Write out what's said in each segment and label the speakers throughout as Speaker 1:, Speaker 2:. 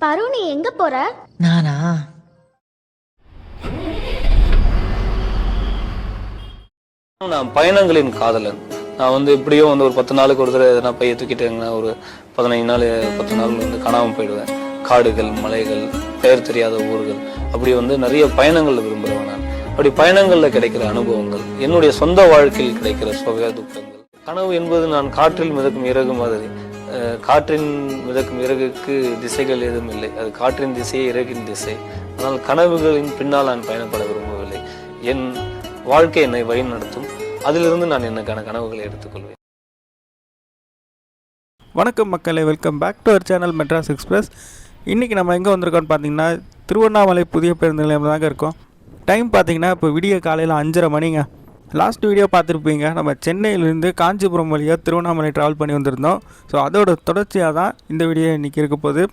Speaker 1: பரு, நீ எங்க போற?
Speaker 2: நானா?
Speaker 3: நான் பயணங்களின் காதலன். நான் எப்படியோ ஒரு 10 நாளுக்கு ஒரு தடவை எதனா பைய தூக்கிட்டேங்கன்னா ஒரு 15 நாள் 10 நாள் காணாமல் போயிடுவேன். காடுகள், மலைகள், பெயர் தெரியாத ஊர்கள், அப்படி நிறைய பயணங்கள்ல விரும்புகிறவன் நான். அப்படி பயணங்கள்ல கிடைக்கிற அனுபவங்கள், என்னுடைய சொந்த வாழ்க்கையில் கிடைக்கிற சுக துக்கங்கள். கனவு என்பது நான் காற்றில் மிதக்கும் இறகு மாதிரி. காற்றின் மிதக்கும் இறகுக்கு திசைகள் எதுவும் இல்லை. அது காற்றின் திசையே இறகின் திசை. ஆனால் கனவுகளின் பின்னால் நான் பயணப்பட விரும்பவில்லை. என் வாழ்க்கை என்னை வழி நடத்தும். அதிலிருந்து நான் எனக்கான கனவுகளை எடுத்துக்கொள்வேன்.
Speaker 4: வணக்கம் மக்களே, welcome back to our channel Madras Express. இன்றைக்கி நம்ம எங்கே வந்திருக்கோம்னு பார்த்தீங்கன்னா திருவண்ணாமலை புதிய பேருந்து நிலையம் தாங்க இருக்கோம். டைம் பார்த்தீங்கன்னா இப்போ விடிய காலையில் 5:30 மணிங்க. லாஸ்ட் வீடியோ பார்த்துருப்பீங்க, நம்ம சென்னையிலேருந்து காஞ்சிபுரம் வழியாக திருவண்ணாமலை ட்ராவல் பண்ணி வந்திருந்தோம். ஸோ அதோட தொடர்ச்சியாக தான் இந்த வீடியோ இன்றைக்கி இருக்க போகுது.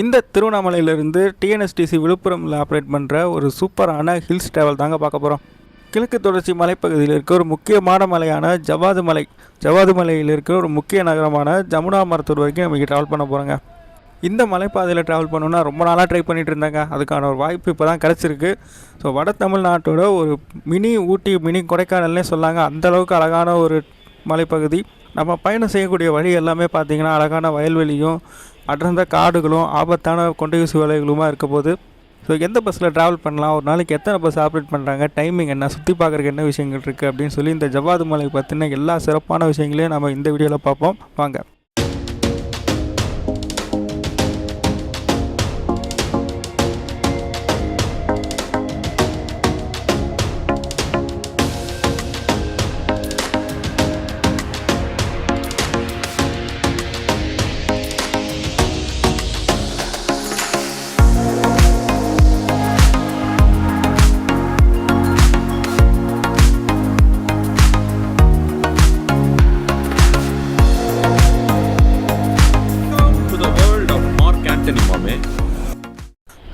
Speaker 4: இந்த திருவண்ணாமலையிலேருந்து டிஎன்எஸ்டிசி விழுப்புரமில் ஆப்ரேட் பண்ணுற ஒரு சூப்பரான ஹில்ஸ் ட்ராவல் தாங்க பார்க்க போகிறோம். கிழக்கு தொடர்ச்சி மலைப்பகுதியில் இருக்க ஒரு முக்கியமான மலையான ஜவாது மலையில் இருக்க ஒரு முக்கிய நகரமான ஜமுனா மரத்தூர் வரைக்கும் நம்ம ட்ராவல் பண்ண போகிறோங்க. இந்த மலைப்பாதையில் ட்ராவல் பண்ணணுன்னா ரொம்ப நாளாக ட்ரை பண்ணிகிட்டு இருந்தாங்க. அதுக்கான ஒரு வாய்ப்பு இப்போ தான் கிடச்சிருக்கு. ஸோ வட தமிழ்நாட்டோட ஒரு மினி ஊட்டி, மினி கொடைக்கானல்னே சொல்லாங்க. அந்தளவுக்கு அழகான ஒரு மலைப்பகுதி. நம்ம பயணம் செய்யக்கூடிய வழி எல்லாமே பார்த்திங்கன்னா அழகான வயல்வெளியும் அடர்ந்த காடுகளும் ஆபத்தான கொண்டை ஊசி வலைகளுமாக இருக்க போது. ஸோ எந்த பஸ்ஸில் ட்ராவல் பண்ணலாம், ஒரு நாளைக்கு எத்தனை பஸ் ஆப்ரேட் பண்ணுறாங்க, டைமிங் என்ன, சுற்றி பார்க்குறதுக்கு என்ன விஷயங்கள் இருக்குது அப்படின்னு சொல்லி இந்த ஜவ்வாது மலை பற்றின எல்லா சிறப்பான விஷயங்களையும் நம்ம இந்த வீடியோவில் பார்ப்போம். வாங்க.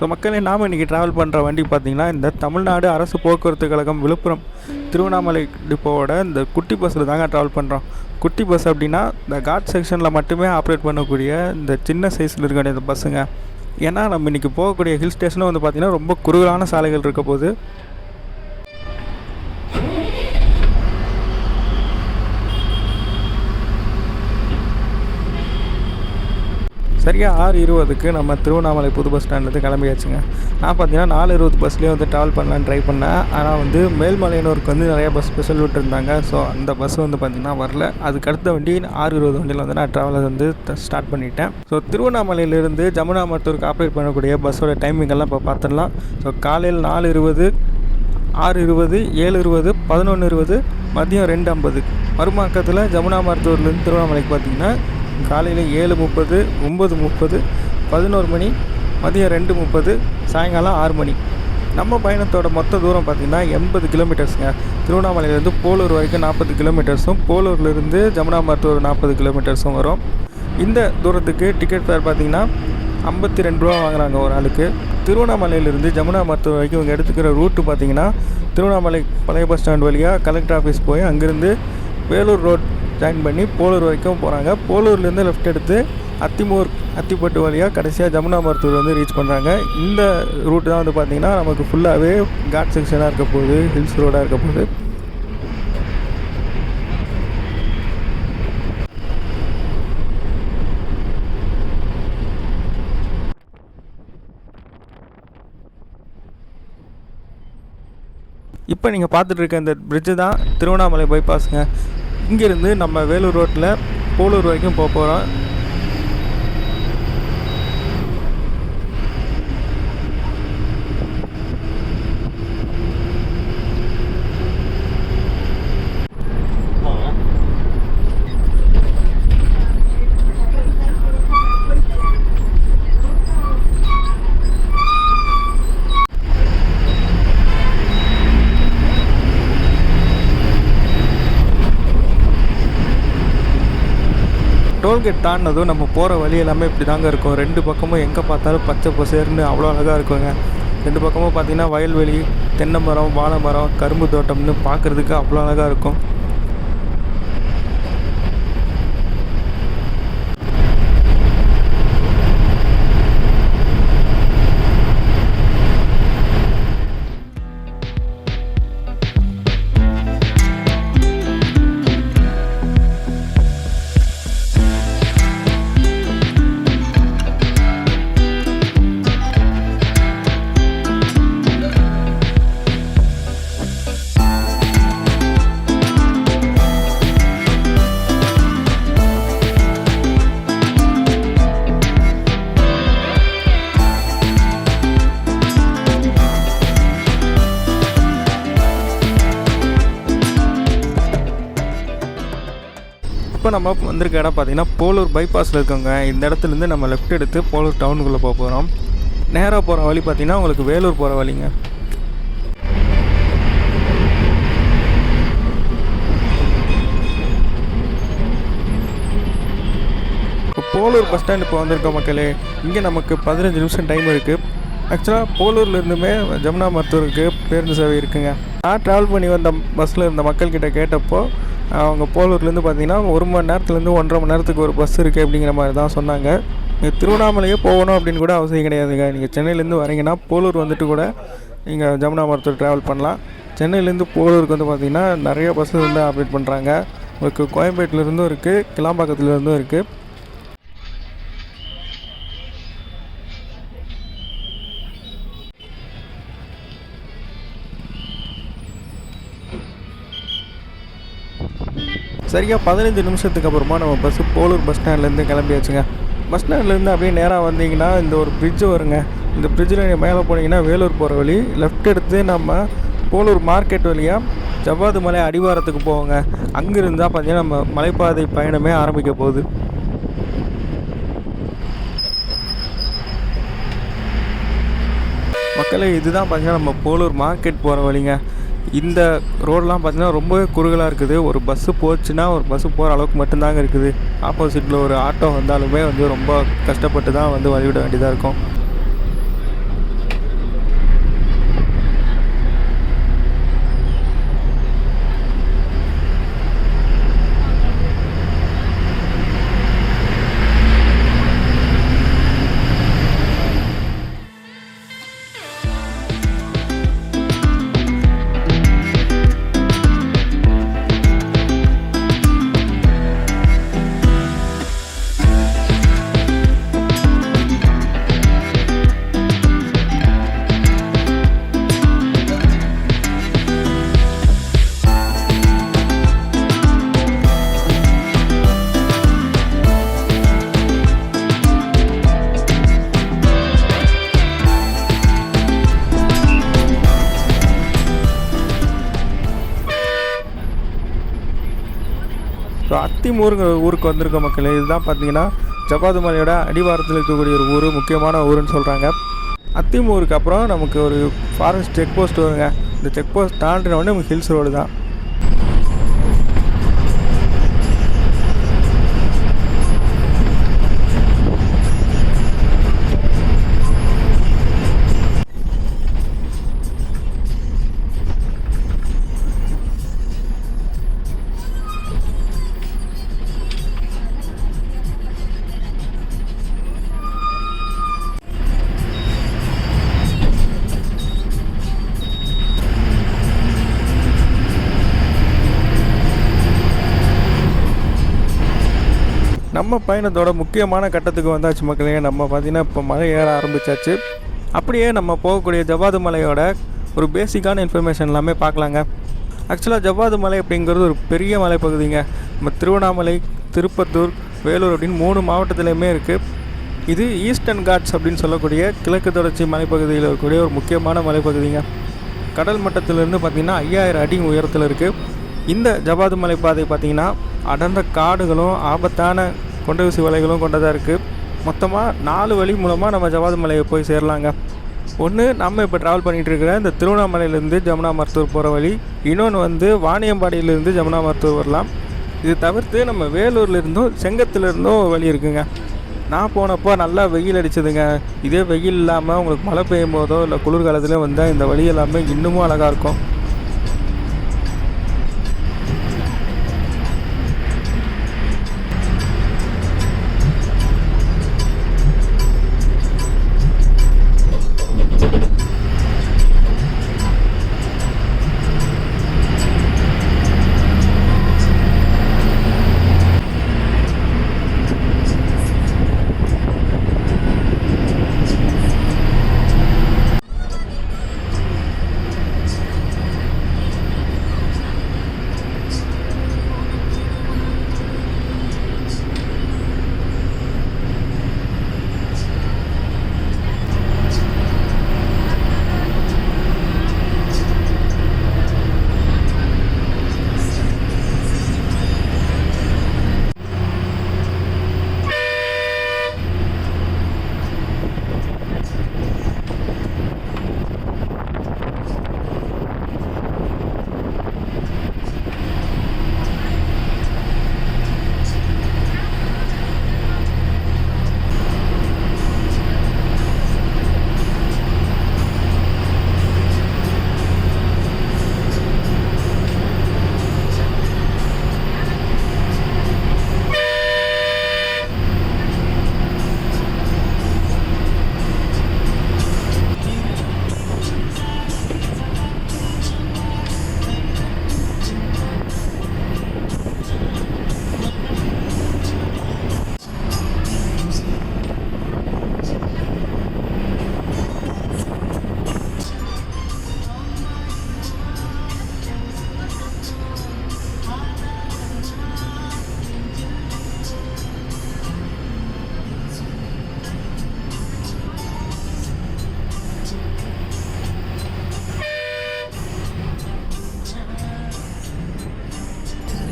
Speaker 4: ஸோ மக்களே, நாம் இன்றைக்கி ட்ராவல் பண்ணுற வண்டி பார்த்திங்கன்னா இந்த தமிழ்நாடு அரசு போக்குவரத்து கழகம் விழுப்புரம் திருவண்ணாமலை டிப்போவோட இந்த குட்டி பஸ்ஸில் தாங்க ட்ராவல் பண்ணுறோம். குட்டி பஸ் அப்படின்னா இந்த காட் செக்ஷனில் மட்டுமே ஆப்ரேட் பண்ணக்கூடிய இந்த சின்ன சைஸில் இருக்கக்கூடிய இந்த பஸ்ஸுங்க. ஏன்னா நம்ம இன்றைக்கி போகக்கூடிய ஹில் ஸ்டேஷனும் பார்த்திங்கன்னா ரொம்ப குறுகலான சாலைகள் இருக்க போது. சரியாக 6:20க்கு நம்ம திருவண்ணாமலை புது பஸ் ஸ்டாண்ட்லேருந்து கிளம்பியாச்சுங்க. நான் பார்த்தீங்கன்னா 4:20 பஸ்லேயே ட்ராவல் பண்ணலான்னு ட்ரை பண்ணேன். ஆனால் மேல்மலையனூருக்கு நிறைய பஸ் ஸ்பெஷல் விட்டுருந்தாங்க. ஸோ அந்த பஸ் பார்த்திங்கன்னா வரல. அதுக்கு அடுத்த வண்டி 6:20 வண்டியில் நான் ட்ராவலை ஸ்டார்ட் பண்ணிட்டேன். ஸோ திருவண்ணாமலையிலேருந்து ஜமுனா மரத்தூருக்கு ஆப்ரேட் பண்ணக்கூடிய பஸ்ஸோட டைமிங்கெல்லாம் இப்போ பார்த்துடலாம். ஸோ காலையில் 4:20, 6:20, 7:20, 11:20, மதியம் 2:50. மறுமாக்கத்தில் ஜமுனா மரத்தூர்லேருந்து திருவண்ணாமலைக்கு பார்த்திங்கன்னா காலையில் 7:30, 9:30, 11 மணி, மதியம் 2:30, சாயங்காலம் 6 மணி. நம்ம பயணத்தோட மொத்த தூரம் பார்த்திங்கன்னா 80 கிலோமீட்டர்ஸுங்க. திருவண்ணாமலையிலேருந்து போலூர் வரைக்கும் 40 கிலோமீட்டர்ஸும், போலூர்லேருந்து ஜமுனா மரத்தூர் 40 கிலோமீட்டர்ஸும் வரும். இந்த தூரத்துக்கு டிக்கெட் ஃபேர் பார்த்திங்கன்னா 52 ரூபா வாங்குறாங்க ஒரு ஆளுக்கு. திருவண்ணாமலையிலேருந்து ஜமுனா மரத்தூர் வரைக்கும் இவங்க எடுத்துக்கிற ரூட்டு பார்த்திங்கன்னா திருவண்ணாமலை பழைய பஸ் ஸ்டாண்ட் வழியாக கலெக்டர் ஆஃபீஸ் போய் அங்கேருந்து வேலூர் ரோட் ஜாயின் பண்ணி போலூர் வரைக்கும் போகிறாங்க. போலூர்லேருந்து லெஃப்ட் எடுத்து அத்திப்பட்டு வழியாக கடைசியாக ஜமுனா மரத்தூர் ரீச் பண்ணுறாங்க. இந்த ரூட்டு தான் பார்த்திங்கன்னா நமக்கு ஃபுல்லாகவே காட் செக்ஷனாக இருக்க போகுது, ஹில்ஸ் ரோடாக இருக்க போகுது. இப்போ நீங்கள் பார்த்துட்டு இருக்க இந்த பிரிட்ஜு தான் திருவண்ணாமலை பைபாஸுங்க. இங்கேருந்து நம்ம வேலூர் ரோட்டில் போலூர் வரைக்கும் போக போகிறோம். டோல்கேட் தாண்டினதும் நம்ம போகிற வழி எல்லாமே இப்படி தாங்க இருக்கும். 2 பக்கமும் எங்கே பார்த்தாலும் பச்சை பசேர்னு அவ்வளோ அழகாக இருக்குங்க. 2 பக்கமும் பார்த்திங்கன்னா வயல்வெளி, தென்னை மரம், வாழை மரம், கரும்பு தோட்டம்னு பார்க்குறதுக்கு அவ்வளோ அழகாக இருக்கும். இப்போ நம்ம வந்திருக்க இடம் பார்த்திங்கன்னா போலூர் பைபாஸில் இருக்கோங்க. இந்த இடத்துலேருந்து நம்ம லெஃப்ட் எடுத்து போலூர் டவுனுக்குள்ளே போக போகிறோம். நேராக போகிற வழி பார்த்திங்கன்னா உங்களுக்கு வேலூர் போகிற வழிங்க. போலூர் பஸ் ஸ்டாண்ட் இப்போ வந்திருக்கோம் மக்களே. இங்கே நமக்கு 15 நிமிஷம் டைம் இருக்குது. ஆக்சுவலாக போலூர்லேருந்துமே ஜமுனா மருத்துவருக்கு பேருந்து சேவை இருக்குங்க. நான் ட்ராவல் பண்ணி வந்த பஸ்ஸில் இருந்த மக்கள்கிட்ட கேட்டப்போ அவங்க போலூர்லேருந்து பார்த்திங்கன்னா 1 மணி நேரத்துலேருந்து 1.5 மணி நேரத்துக்கு ஒரு பஸ் இருக்குது அப்படிங்கிற மாதிரி தான் சொன்னாங்க. நீங்கள் திருவண்ணாமலையே போகணும் அப்படின்னு கூட அவசியம் கிடையாதுங்க. நீங்கள் சென்னையிலேருந்து வரீங்கன்னா போலூர் வந்துட்டு கூட நீங்கள் ஜமுனா மருத்துவர் ட்ராவல் பண்ணலாம். சென்னையிலேருந்து போலூருக்கு வந்து பார்த்திங்கன்னா நிறைய பஸ்ஸு வந்து ஆப்ரேட் பண்ணுறாங்க. உங்களுக்கு கோயம்பேட்டிலேருந்தும் இருக்குது, கிளாம்பாக்கத்துலேருந்தும் இருக்குது. சரியாக 15 நிமிஷத்துக்கு அப்புறமா நம்ம பஸ்ஸு போலூர் பஸ் ஸ்டாண்ட்லேருந்து கிளம்பியாச்சுங்க. பஸ் ஸ்டாண்ட்லேருந்து அப்படியே நேராக வந்தீங்கன்னா இந்த ஒரு பிரிட்ஜு வருங்க. இந்த பிரிட்ஜில் நீங்கள் மேலே போனீங்கன்னா வேலூர் போகிற வழி. லெஃப்ட் எடுத்து நம்ம போலூர் மார்க்கெட் வழியாக ஜவ்வாது மலை அடிவாரத்துக்கு போவோங்க. அங்கேருந்து தான் பார்த்தீங்கன்னா நம்ம மலைப்பாதை பயணமே ஆரம்பிக்க போகுது. மக்களே, இதுதான் பார்த்தீங்கன்னா நம்ம போலூர் மார்க்கெட் போகிற வழிங்க. இந்த ரோடெலாம் பார்த்திங்கன்னா ரொம்பவே குறுகலாக இருக்குது. ஒரு பஸ்ஸு போச்சுன்னா ஒரு பஸ்ஸு போகிற அளவுக்கு மட்டும்தாங்க இருக்குது. ஆப்போசிட்டில் ஒரு ஆட்டோ வந்தாலுமே வந்து ரொம்ப கஷ்டப்பட்டு தான் வந்து வழிவிட வேண்டியதாக இருக்கும். ஸோ அத்திமூருங்க ஊருக்கு வந்திருக்க மக்களே. இதுதான் பார்த்தீங்கன்னா ஜவ்வாது மலையோட அடிவாரத்தில் இருக்கக்கூடிய ஒரு ஊர், முக்கியமான ஊருன்னு சொல்கிறாங்க. அத்திமூருக்கு அப்புறம் நமக்கு ஒரு ஃபாரஸ்ட் செக் போஸ்ட் வருங்க. இந்த செக் போஸ்ட் தாண்டினோடனே நமக்கு ஹில்ஸ் ரோடு தான். நம்ம பயணத்தோட முக்கியமான கட்டத்துக்கு வந்தாச்சு மக்களே. நம்ம பார்த்திங்கன்னா இப்போ மலை ஏற ஆரம்பித்தாச்சு. அப்படியே நம்ம போகக்கூடிய ஜவ்வாது மலையோட ஒரு பேசிக்கான இன்ஃபர்மேஷன் எல்லாமே பார்க்கலாங்க. ஆக்சுவலாக ஜவ்வாது மலை அப்படிங்கிறது ஒரு பெரிய மலைப்பகுதிங்க. நம்ம திருவண்ணாமலை, திருப்பத்தூர், வேலூர் அப்படின்னு 3 மாவட்டத்துலேயுமே இருக்குது. இது ஈஸ்டர்ன் காட்ஸ் அப்படின்னு சொல்லக்கூடிய கிழக்கு தொடர்ச்சி மலைப்பகுதியில் இருக்கக்கூடிய ஒரு முக்கியமான மலைப்பகுதிங்க. கடல் மட்டத்திலேருந்து பார்த்திங்கன்னா 5000 அடி உயரத்தில் இருக்குது. இந்த ஜவ்வாது மலைப்பாதை பார்த்திங்கன்னா அடர்ந்த காடுகளும் ஆபத்தான கொண்ட ஊசி வலைகளும் கொண்டதாக இருக்குது. மொத்தமாக 4 வழி மூலமாக நம்ம ஜவ்வாது மலையை போய் சேரலாங்க. ஒன்று, நம்ம இப்போ ட்ராவல் பண்ணிகிட்டு இருக்கிற இந்த திருவண்ணாமலையிலேருந்து ஜமுனா மருத்துவர் போகிற வழி. இன்னொன்று வந்து வாணியம்பாடியிலேருந்து ஜமுனா மருத்துவர் வரலாம். இது தவிர்த்து நம்ம வேலூர்லேருந்தும் செங்கத்துலேருந்தும் வழி இருக்குங்க. நான் போனப்போ நல்லா வெயில் அடிச்சதுங்க. இதே வெயில் இல்லாமல் உங்களுக்கு மழை பெய்யும் போதோ இல்லை குளிர்காலத்தில் வந்தால் இந்த வழி எல்லாமே இன்னமும் அழகாக இருக்கும்.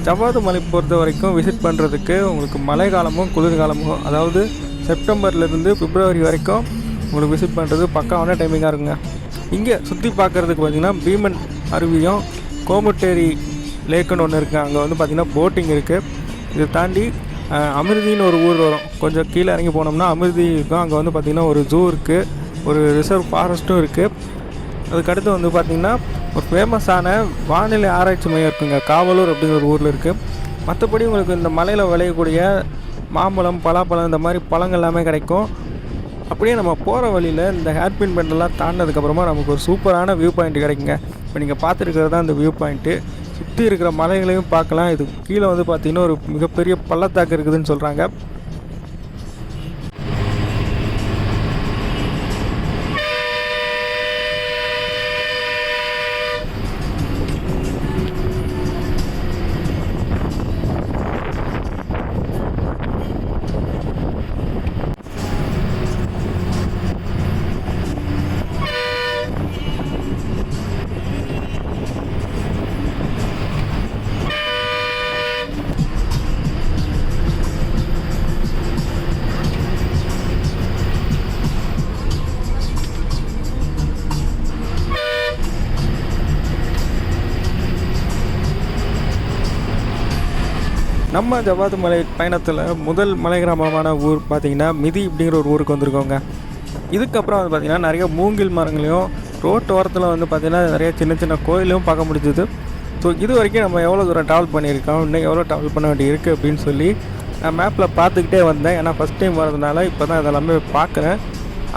Speaker 4: ஜவ்வாது மலை பொறுத்த வரைக்கும் விசிட் பண்ணுறதுக்கு உங்களுக்கு மழை காலமும் குளிர்காலமும், அதாவது செப்டம்பர்லேருந்து பிப்ரவரி வரைக்கும் உங்களுக்கு விசிட் பண்ணுறது பக்காவான டைமிங்காக இருக்குங்க. இங்கே சுற்றி பார்க்குறதுக்கு பார்த்திங்கன்னா பீமன் அருவியும் கோமுட்டேரி லேக்குன்னு ஒன்று இருக்குது. அங்கே வந்து பார்த்திங்கன்னா போட்டிங் இருக்குது. இதை தாண்டி அமிர்தின்னு ஒரு ஊர் வரும். கொஞ்சம் கீழே இறங்கி போனோம்னா அமிர்தி இருக்கும். அங்கே வந்து பார்த்திங்கன்னா ஒரு ஜூ இருக்குது, ஒரு ரிசர்வ் ஃபாரஸ்ட்டும் இருக்குது. அதுக்கடுத்து வந்து பார்த்திங்கன்னா ஒரு ஃபேமஸான வானிலை ஆராய்ச்சி மையம் இருக்குங்க, காவலூர் அப்படிங்கிற ஒரு ஊரில் இருக்குது. மற்றபடி உங்களுக்கு இந்த மலையில் விளையக்கூடிய மாம்பழம், பலாப்பழம், இந்த மாதிரி பழங்கள் எல்லாமே கிடைக்கும். அப்படியே நம்ம போகிற வழியில் இந்த ஹேர்பின் பெண்டெல்லாம் தாண்டினதுக்கப்புறமா நமக்கு ஒரு சூப்பரான வியூ பாயிண்ட் கிடைக்குங்க. இப்போ நீங்கள் பார்த்துருக்கிறது தான் இந்த வியூ பாயிண்ட்டு. சுற்றி இருக்கிற மலைகளையும் பார்க்கலாம். இது கீழே வந்து பார்த்திங்கன்னா ஒரு மிகப்பெரிய பள்ளத்தாக்கு இருக்குதுன்னு சொல்கிறாங்க. நம்ம ஜவ்வாது மலை பயணத்தில் முதல் மலை கிராமமான ஊர் பார்த்திங்கன்னா மிதி அப்படிங்கிற ஒரு ஊருக்கு வந்திருக்கோங்க. இதுக்கப்புறம் வந்து பார்த்திங்கன்னா நிறைய மூங்கில் மரங்களையும் ரோட்டு ஓரத்தில் வந்து பார்த்திங்கன்னா நிறைய சின்ன சின்ன கோயிலையும் பார்க்க முடிஞ்சுது. ஸோ இது வரைக்கும் நம்ம எவ்வளோ தூரம் ட்ராவல் பண்ணியிருக்கோம், இன்னும் எவ்வளோ ட்ராவல் பண்ண வேண்டி இருக்குது அப்படின்னு சொல்லி நான் மேப்பில் பார்த்துக்கிட்டே வந்தேன். ஏன்னா ஃபஸ்ட் டைம் வரதுனால இப்போ தான் இதெல்லாமே பார்க்குறேன்.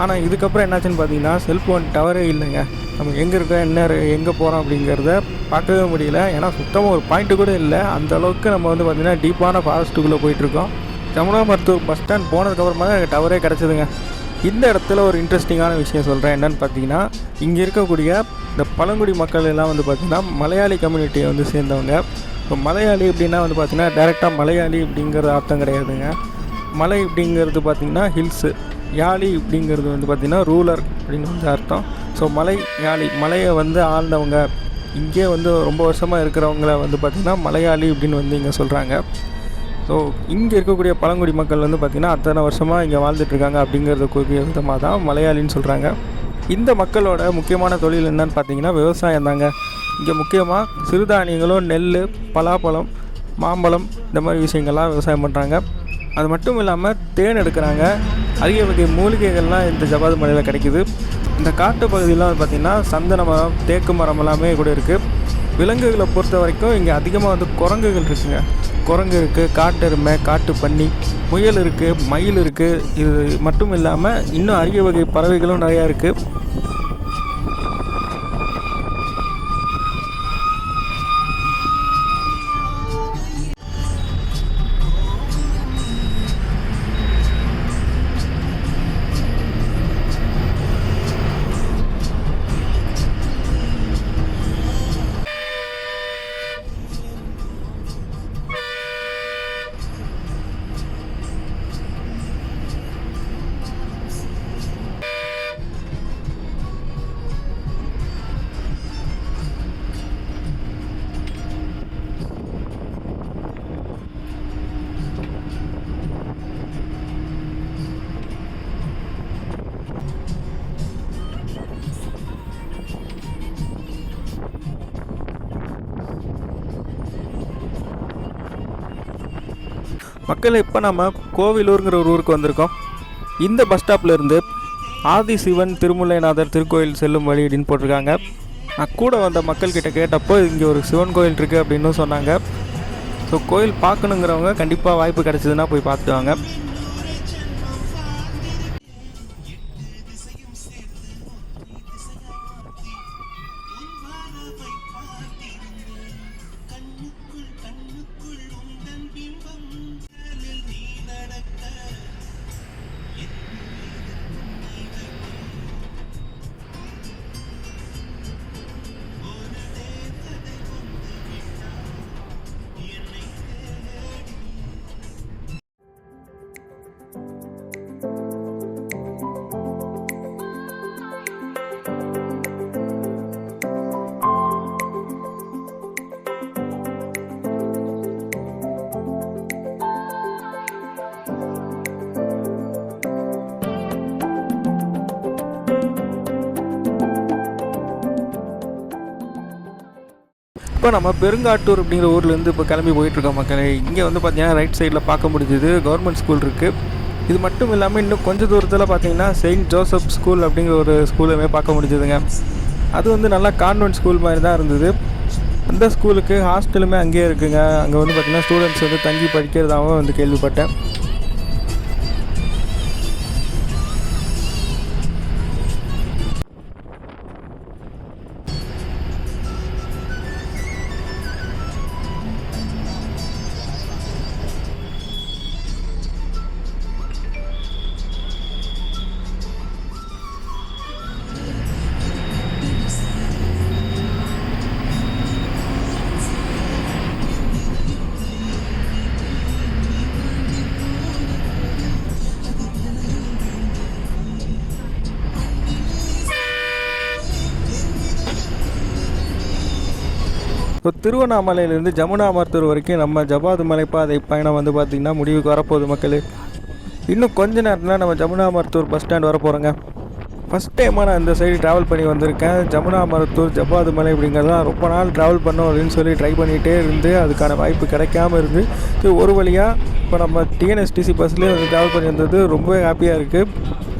Speaker 4: ஆனால் இதுக்கப்புறம் என்னாச்சுன்னு பார்த்தீங்கன்னா செல்ஃபோன் டவரே இல்லைங்க. நம்ம எங்கே இருக்கோம், என்ன எங்கே போகிறோம் அப்படிங்கிறத பார்க்கவே முடியல. ஏன்னா சுத்தமாக ஒரு பாயிண்ட்டு கூட இல்லை. அந்தளவுக்கு நம்ம வந்து பார்த்திங்கன்னா டீப்பான ஃபாரஸ்ட்டுக்குள்ளே போயிட்டுருக்கோம். ஜமுனா மருத்துவர் பஸ் ஸ்டாண்ட் போனதுக்கப்புறமா தான் எனக்கு டவரே கிடச்சிதுங்க. இந்த இடத்துல ஒரு இன்ட்ரெஸ்டிங்கான விஷயம் சொல்கிறேன். என்னென்னு பார்த்தீங்கன்னா, இங்கே இருக்கக்கூடிய இந்த பழங்குடி மக்கள் எல்லாம் வந்து பார்த்திங்கன்னா மலையாளி கம்யூனிட்டியை வந்து சேர்ந்தவங்க. இப்போ மலையாளி அப்படின்னா வந்து பார்த்திங்கன்னா டேரெக்டாக மலையாளி அப்படிங்கிறது அர்த்தம் கிடையாதுங்க. மலை அப்படிங்கிறது பார்த்திங்கன்னா ஹில்ஸு, யாழி அப்படிங்கிறது வந்து பார்த்திங்கன்னா ரூலர் அப்படின்னு வந்து அர்த்தம். ஸோ மலை யாழி, மலையை வந்து ஆழ்ந்தவங்க, இங்கே வந்து ரொம்ப வருஷமாக இருக்கிறவங்கள வந்து பார்த்திங்கன்னா மலையாளி அப்படின்னு வந்து இங்கே சொல்கிறாங்க. ஸோ இங்கே இருக்கக்கூடிய பழங்குடி மக்கள் வந்து பார்த்திங்கன்னா அத்தனை வருஷமாக இங்கே வாழ்ந்துட்டுருக்காங்க அப்படிங்கிறத குறிப்பிட்ட விதமாக தான் மலையாளின்னு சொல்கிறாங்க. இந்த மக்களோட முக்கியமான தொழில் என்னன்னு பார்த்தீங்கன்னா விவசாயம் தாங்க. இங்கே முக்கியமாக சிறுதானியங்களும், நெல், பலாப்பழம், மாம்பழம், இந்த மாதிரி விஷயங்கள்லாம் விவசாயம் பண்ணுறாங்க. அது மட்டும் இல்லாமல் தேன் எடுக்கிறாங்க. அதிக வகை மூலிகைகள்லாம் இந்த ஜவ்வாது மலையில் கிடைக்குது. இந்த காட்டு பகுதியெலாம் பார்த்திங்கன்னா சந்தன மரம், தேக்கு மரம் எல்லாமே கூட இருக்குது. விலங்குகளை பொறுத்த வரைக்கும் இங்கே அதிகமாக வந்து குரங்குகள் இருக்குங்க. குரங்கு இருக்குது, காட்டு எருமை, காட்டு பன்னி, முயல் இருக்குது, மயில் இருக்குது. இது மட்டும் இல்லாமல் இன்னும் அரிய வகை பறவைகளும் நிறையா இருக்குது. மக்கள், இப்போ நம்ம கோவிலூருங்கிற ஒரு ஊருக்கு வந்திருக்கோம். இந்த பஸ் ஸ்டாப்லேருந்து ஆதி சிவன் திருமுல்லைநாதர் திருக்கோயில் செல்லும் வழி அப்படின்னு போட்டிருக்காங்க. நான் கூட வந்த மக்கள்கிட்ட கேட்டப்போ இங்கே ஒரு சிவன் கோயில் இருக்குது அப்படின்னு சொன்னாங்க. ஸோ கோயில் பார்க்கணுங்கிறவங்க கண்டிப்பாக வாய்ப்பு கிடச்சிதுன்னா போய் பார்த்துட்டு வாங்க. இப்போ நம்ம பெருங்காட்டூர் அப்படிங்கிற ஊர்லேருந்து இப்போ கிளம்பி போயிட்டுருக்கோம் மக்களே. இங்கே வந்து பார்த்திங்கன்னா ரைட் சைடில் பார்க்க முடிஞ்சுது கவர்மெண்ட் ஸ்கூல் இருக்குது. இது மட்டும் இல்லாமல் இன்னும் கொஞ்சம் தூரத்தில் பார்த்தீங்கன்னா செயின்ட் ஜோசப் ஸ்கூல் அப்படிங்கிற ஒரு ஸ்கூலுமே பார்க்க முடிஞ்சுதுங்க. அது வந்து நல்லா கான்வென்ட் ஸ்கூல் மாதிரி தான் இருந்தது. அந்த ஸ்கூலுக்கு ஹாஸ்டலுமே அங்கேயே இருக்குங்க. அங்கே வந்து பார்த்திங்கன்னா ஸ்டூடெண்ட்ஸ் வந்து தங்கி படிக்கிறதாகவும் வந்து கேள்விப்பட்டேன். இப்போ திருவண்ணாமலையிலேருந்து ஜமுனா மருத்துவர் வரைக்கும் நம்ம ஜபாது மலைப்பாதை பயணம் வந்து பார்த்திங்கன்னா முடிவுக்கு வரப்போகுது மக்களே. இன்னும் கொஞ்ச நேரத்தில் நம்ம ஜமுனா மருத்துவர் பஸ் ஸ்டாண்ட் வர போகிறோங்க. ஃபஸ்ட் டைமாக நான் இந்த சைடு ட்ராவல் பண்ணி வந்திருக்கேன். ஜமுனா மருத்துவர் ஜபாது மலை அப்படிங்கிறதான் ரொம்ப நாள் ட்ராவல் பண்ணோம் அப்படின்னு சொல்லி ட்ரை பண்ணிகிட்டே இருந்து அதுக்கான வாய்ப்பு கிடைக்காம இருந்து ஒரு வழியாக இப்போ நம்ம டிஎன்எஸ்டிசி பஸ்லேயே வந்து ட்ராவல் பண்ணி வந்தது ரொம்பவே ஹாப்பியாக இருக்குது.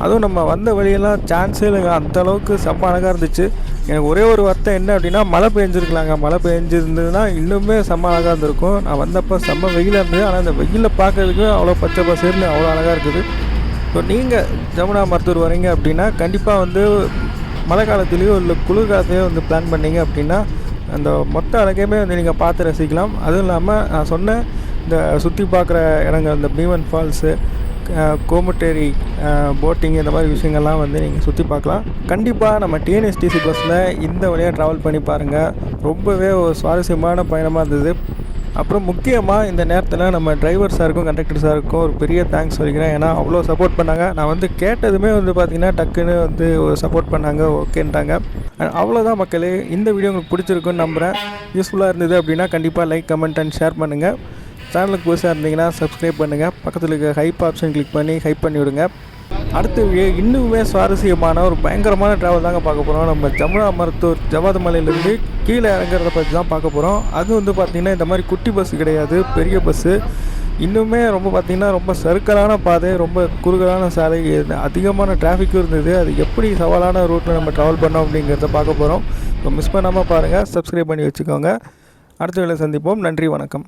Speaker 4: அதுவும் நம்ம வந்த வழியெல்லாம் சான்ஸே இல்லைங்க, அந்தளவுக்கு செம்ம அழகாக இருந்துச்சு. எனக்கு ஒரே ஒரு வருத்தம் என்ன அப்படின்னா மழை பெஞ்சிருக்கலாங்க. மழை பெஞ்சிருந்ததுன்னா இன்னுமே செம்ம அழகாக இருந்திருக்கும். நான் வந்தப்போ செம்ம வெயிலாக இருந்தது, ஆனால் அந்த வெயிலில் பார்க்கறதுக்கு அவ்வளோ பச்சை பசேர்னு அவ்வளோ அழகாக இருக்குது. இப்போ நீங்கள் ஜமுனா மருத்துவர் வரீங்க அப்படின்னா கண்டிப்பாக வந்து மழை காலத்துலேயோ இல்லை குளிர் காலத்துலேயோ வந்து பிளான் பண்ணிங்க அப்படின்னா அந்த மொத்த அழகையுமே வந்து நீங்கள் பார்த்து ரசிக்கலாம். அதுவும் இல்லாமல் நான் சொன்ன இந்த சுற்றி பார்க்குற இடங்கள், இந்த பீமன் ஃபால்ஸு, கோமுட்டேரி போட்டிங், இந்த மாதிரி விஷயங்கள்லாம் வந்து நீங்கள் சுற்றி பார்க்கலாம். கண்டிப்பாக நம்ம டிஎன்எஸ்டிசி பஸ்ஸில் இந்த வழியாக ட்ராவல் பண்ணி பாருங்கள். ரொம்பவே ஒரு சுவாரஸ்யமான பயணமாக இருந்தது. அப்புறம் முக்கியமாக இந்த நேரத்தில் நம்ம டிரைவர் சாருக்கும் கண்டக்டர் சாருக்கும் ஒரு பெரிய தேங்க்ஸ் சொல்லிக்கிறேன். ஏன்னா அவ்வளோ சப்போர்ட் பண்ணாங்க. நான் வந்து கேட்டதுமே வந்து பார்த்திங்கன்னா டக்குன்னு வந்து சப்போர்ட் பண்ணாங்க, ஓகேன்ட்டாங்க. அவ்வளோதான் மக்களே. இந்த வீடியோ உங்களுக்கு பிடிச்சிருக்குன்னு நம்புகிறேன். யூஸ்ஃபுல்லாக இருந்தது அப்படின்னா கண்டிப்பாக லைக், கமெண்ட் அண்ட் ஷேர் பண்ணுங்கள். சேனலுக்கு புதுசாக இருந்தீங்கன்னா சப்ஸ்கிரைப் பண்ணுங்கள். பக்கத்தில் இருக்க ஹைப் ஆப்ஷன் கிளிக் பண்ணி ஹைப் பண்ணி விடுங்க. அடுத்த இன்னுமே சுவாரஸ்யமான ஒரு பயங்கரமான ட்ராவல் தாங்க பார்க்க போகிறோம். நம்ம ஜமுனா மருத்துவர் ஜபாது மலையிலேருந்து கீழே இறங்குறத பற்றி தான் பார்க்க போகிறோம். அது வந்து பார்த்திங்கன்னா இந்த மாதிரி குட்டி பஸ் கிடையாது, பெரிய பஸ்ஸு. இன்னுமே ரொம்ப பார்த்திங்கன்னா ரொம்ப சறுக்கலான பாதை, ரொம்ப குறுகலான சாலை, அதிகமான டிராஃபிக்கும் இருந்தது. அது எப்படி சவாலான ரூட்டில் நம்ம ட்ராவல் பண்ணோம் அப்படிங்கிறத பார்க்க போகிறோம். இப்போ மிஸ் பண்ணாமல் பாருங்கள், சப்ஸ்கிரைப் பண்ணி வச்சுக்கோங்க. அடுத்த வேளை சந்திப்போம். நன்றி, வணக்கம்.